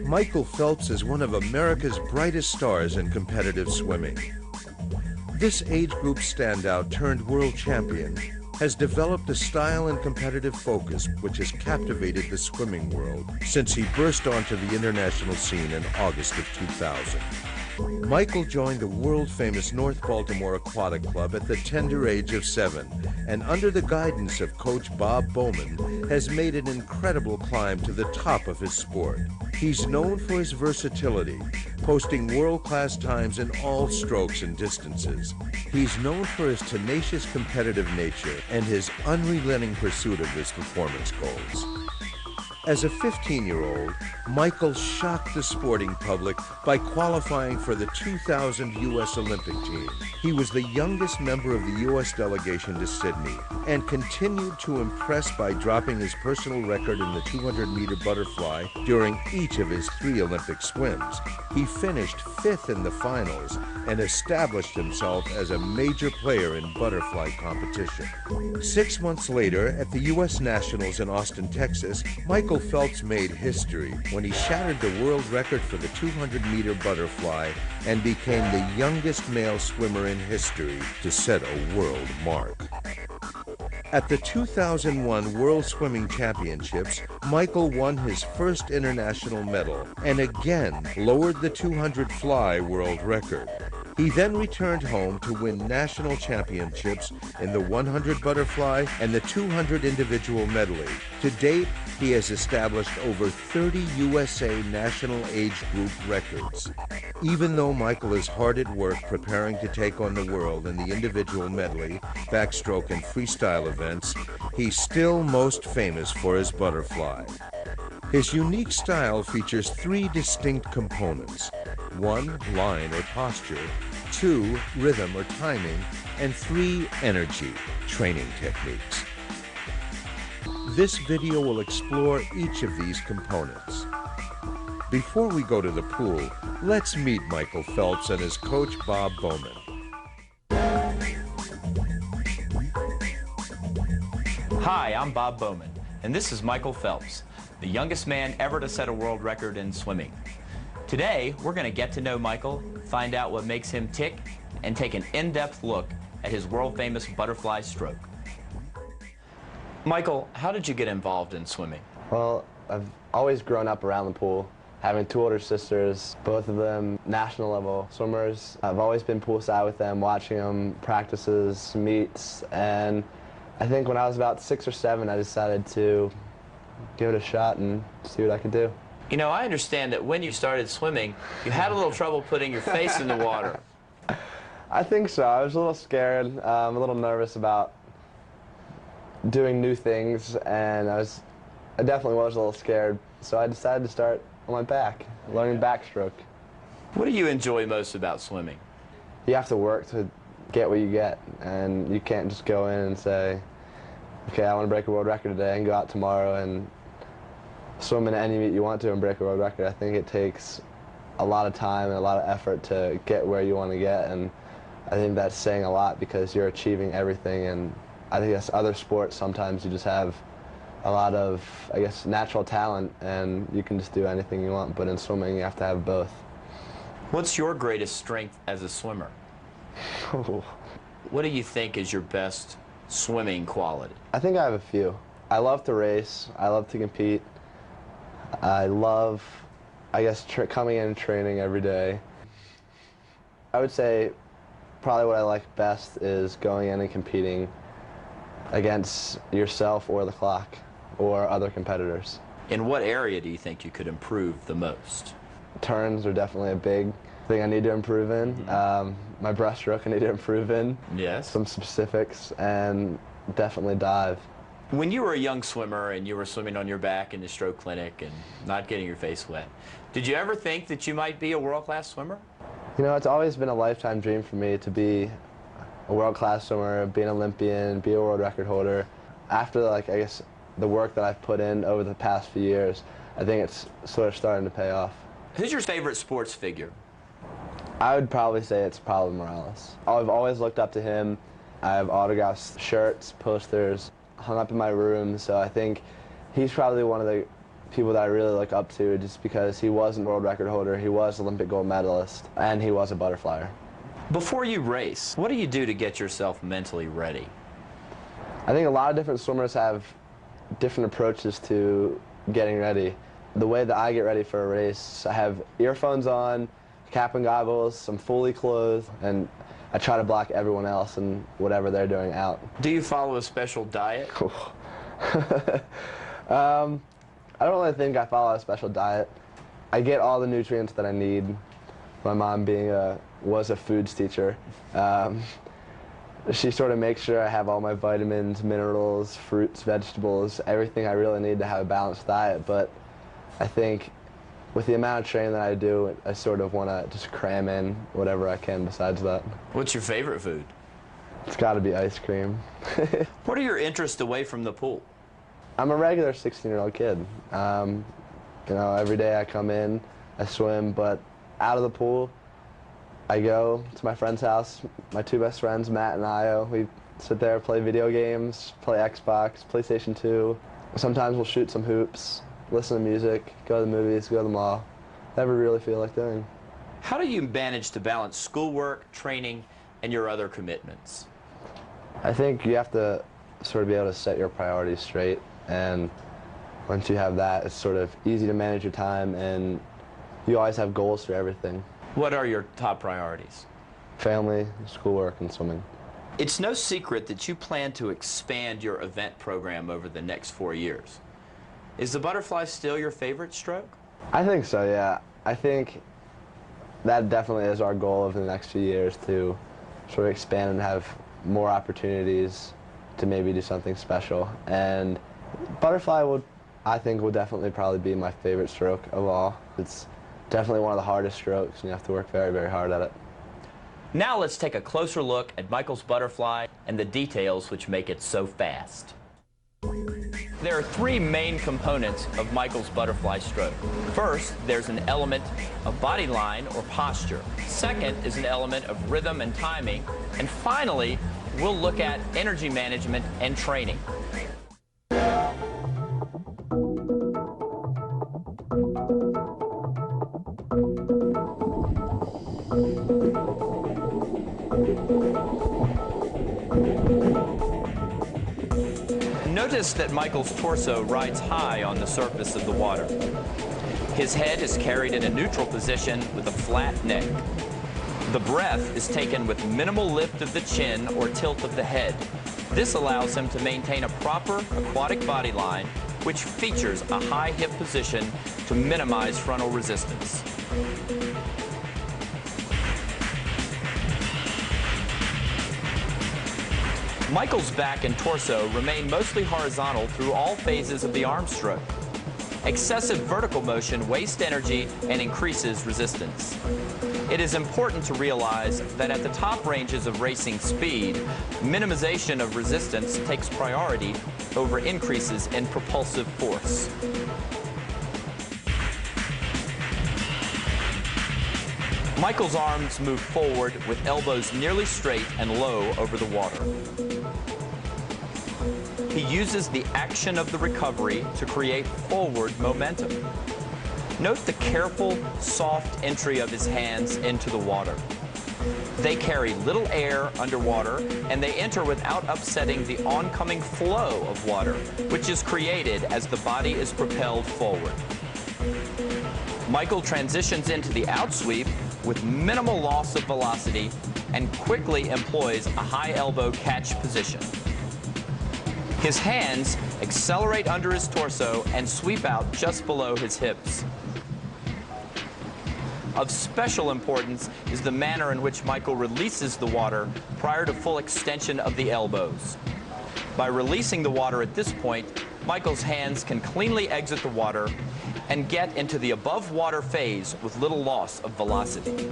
Michael Phelps is one of America's brightest stars in competitive swimming. This age group standout turned world champion has developed a style and competitive focus which has captivated the swimming world since he burst onto the international scene in August of 2000. Michael joined the world-famous North Baltimore Aquatic Club at the tender age of 7, and under the guidance of coach Bob Bowman, has made an incredible climb to the top of his sport. He's known for his versatility, posting world-class times in all strokes and distances. He's known for his tenacious competitive nature and his unrelenting pursuit of his performance goals. As a 15-year-old, Michael shocked the sporting public by qualifying for the 2000 U.S. Olympic team. He was the youngest member of the U.S. delegation to Sydney and continued to impress by dropping his personal record in the 200-meter butterfly during each of his 3 Olympic swims. He finished 5th in the finals and established himself as a major player in butterfly competition. 6 months later, at the U.S. Nationals in Austin, Texas, Michael Phelps made history when he shattered the world record for the 200-meter butterfly and became the youngest male swimmer in history to set a world mark. At the 2001 World Swimming Championships, Michael won his first international medal and again lowered the 200 fly world record. He then returned home to win national championships in the 100 butterfly and the 200 individual medley. To date, he has established over 30 USA national age group records. Even though Michael is hard at work preparing to take on the world in the individual medley, backstroke, and freestyle events, he's still most famous for his butterfly. His unique style features 3 distinct components: 1, line or posture; 2, rhythm or timing; and 3, energy, training techniques. This video will explore each of these components. Before we go to the pool, let's meet Michael Phelps and his coach Bob Bowman. Hi, I'm Bob Bowman, and this is Michael Phelps, the youngest man ever to set a world record in swimming. Today, we're going to get to know Michael, find out what makes him tick, and take an in-depth look at his world-famous butterfly stroke. Michael, how did you get involved in swimming? Well, I've always grown up around the pool, having 2 older sisters, both of them national level swimmers. I've always been poolside with them, watching them practices, meets, and I think when I was about 6 or 7, I decided to give it a shot and see what I could do. You know, I understand that when you started swimming, you had a little trouble putting your face in the water. I think so. I was a little scared, a little nervous about doing new things, and I definitely was a little scared, so I decided to start on my back, learning backstroke. What do you enjoy most about swimming? You have to work to get what you get, and you can't just go in and say, okay, I want to break a world record today, and go out tomorrow and swim in any meet you want to and break a world record. I think it takes a lot of time and a lot of effort to get where you want to get, and I think that's saying a lot because you're achieving everything. And I think that's other sports, sometimes you just have a lot of, I guess, natural talent and you can just do anything you want, but in swimming you have to have both. What's your greatest strength as a swimmer? What do you think is your best swimming quality? I think I have a few. I love to race, I love to compete, I love, I guess, coming in and training every day. I would say probably what I like best is going in and competing against yourself or the clock or other competitors. In what area do you think you could improve the most? Turns are definitely a big thing I need to improve in. My breaststroke I need to improve in. Yes. Some specifics, and definitely dive. When you were a young swimmer and you were swimming on your back in the stroke clinic and not getting your face wet, did you ever think that you might be a world-class swimmer? You know, it's always been a lifetime dream for me to be a world-class swimmer, be an Olympian, be a world record holder. After, like, I guess, the work that I've put in over the past few years, I think it's sort of starting to pay off. Who's your favorite sports figure? I would probably say it's probably Morales. I've always looked up to him. I have autographs, shirts, posters hung up in my room, so I think he's probably one of the people that I really look up to just because he was a world record holder, he was Olympic gold medalist, and he was a butterflyer. Before you race, what do you do to get yourself mentally ready? I think a lot of different swimmers have different approaches to getting ready. The way that I get ready for a race, I have earphones on, cap and goggles, I'm fully clothed, and I try to block everyone else and whatever they're doing out. Do you follow a special diet? I don't really think I follow a special diet. I get all the nutrients that I need. My mom was a foods teacher. She sort of makes sure I have all my vitamins, minerals, fruits, vegetables, everything I really need to have a balanced diet. But I think with the amount of training that I do, I sort of want to just cram in whatever I can besides that. What's your favorite food? It's got to be ice cream. What are your interests away from the pool? I'm a regular 16-year-old kid. You know, every day I come in, I swim, but out of the pool, I go to my friend's house, my two best friends, Matt and Io. We sit there, play video games, play Xbox, PlayStation 2. Sometimes we'll shoot some hoops, listen to music, go to the movies, go to the mall. Whatever we really feel like doing. How do you manage to balance schoolwork, training, and your other commitments? I think you have to sort of be able to set your priorities straight, and once you have that, it's sort of easy to manage your time, and you always have goals for everything. What are your top priorities? Family, schoolwork, and swimming. It's no secret that you plan to expand your event program over the next 4 years. Is the butterfly still your favorite stroke? I think so, yeah. I think that definitely is our goal over the next few years, to sort of expand and have more opportunities to maybe do something special. And butterfly I think will definitely probably be my favorite stroke of all. It's definitely one of the hardest strokes, and you have to work very, very hard at it. Now let's take a closer look at Michael's butterfly and the details which make it so fast. There are three main components of Michael's butterfly stroke. First, there's an element of body line or posture. Second is an element of rhythm and timing. And finally, we'll look at energy management and training. Notice that Michael's torso rides high on the surface of the water. His head is carried in a neutral position with a flat neck. The breath is taken with minimal lift of the chin or tilt of the head. This allows him to maintain a proper aquatic body line, which features a high hip position to minimize frontal resistance. Michael's back and torso remain mostly horizontal through all phases of the arm stroke. Excessive vertical motion wastes energy and increases resistance. It is important to realize that at the top ranges of racing speed, minimization of resistance takes priority over increases in propulsive force. Michael's arms move forward with elbows nearly straight and low over the water. He uses the action of the recovery to create forward momentum. Note the careful, soft entry of his hands into the water. They carry little air underwater, and they enter without upsetting the oncoming flow of water, which is created as the body is propelled forward. Michael transitions into the outsweep with minimal loss of velocity and quickly employs a high elbow catch position. His hands accelerate under his torso and sweep out just below his hips. Of special importance is the manner in which Michael releases the water prior to full extension of the elbows. By releasing the water at this point, Michael's hands can cleanly exit the water and get into the above water phase with little loss of velocity.